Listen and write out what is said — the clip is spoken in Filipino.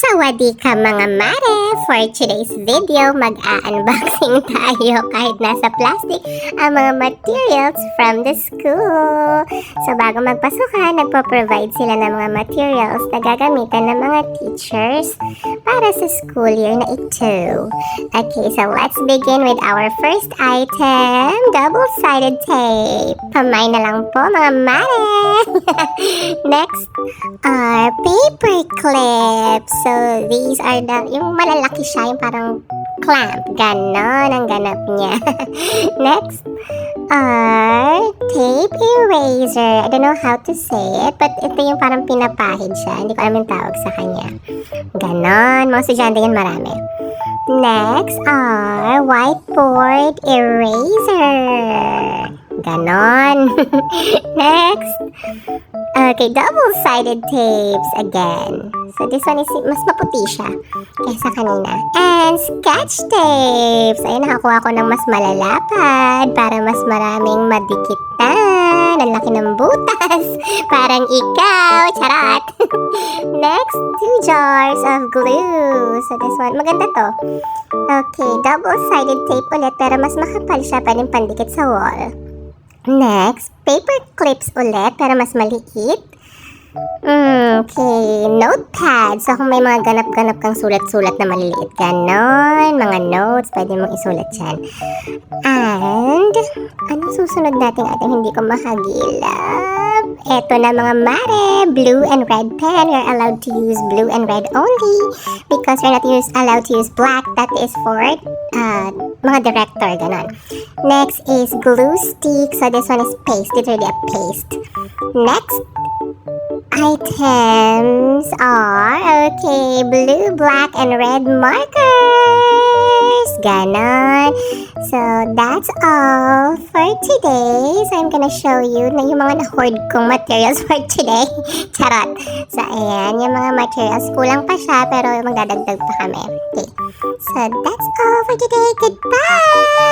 Sawadee ka mga mare! For today's video, mag-a-unboxing tayo kahit nasa plastic ang mga materials from the school. So bago magpasukan, nagpo-provide sila ng mga materials na gagamitan ng mga teachers para sa school year na ito. Okay, so let's begin with our first item, double-sided tape. Pamay na lang po mga mare! Next are paper clips. So, these are yung malalaki siya, yung parang clamp. Ganon ang ganap niya. Next are tape eraser. I don't know how to say it, but ito yung parang pinapahid siya. Hindi ko alam yung tawag sa kanya. Ganon. Mga estudyante yan marami. Next are whiteboard eraser. Ganon. Next, okay, double-sided tapes again. So this one is mas maputi siya kaysa kanina. And sketch tapes. Ayun, nakakuha ko ng mas malalapad para mas maraming madikitan. Ang laki ng butas. Parang ikaw. Charot. Next, 2 jars of glue. So this one, maganda to. Okay, double-sided tape ulit pero mas makapal siya, pwedeng pandikit sa wall. Next, paper clips ulit pero mas maliit. Okay, notepad. So kung may mga ganap-ganap kang sulat-sulat na maliliit, ganon, mga notes, pwede mong isulat dyan. And, ano susunod natin hindi ko makagilap? Eto na mga mare, blue and red pen. You're allowed to use blue and red only because you're not allowed to use black. That is for mga director, ganon. Next is glue stick. So this one is paste, literally a paste. Next items are, okay, blue, black, and red markers. Ganon. So, that's all for today. So, I'm gonna show you na yung mga na-hoard kong materials for today. Charot. So, ayan, yung mga materials. Kulang pa siya, pero magdadagdag pa kami. Okay. So, that's all for today. Goodbye!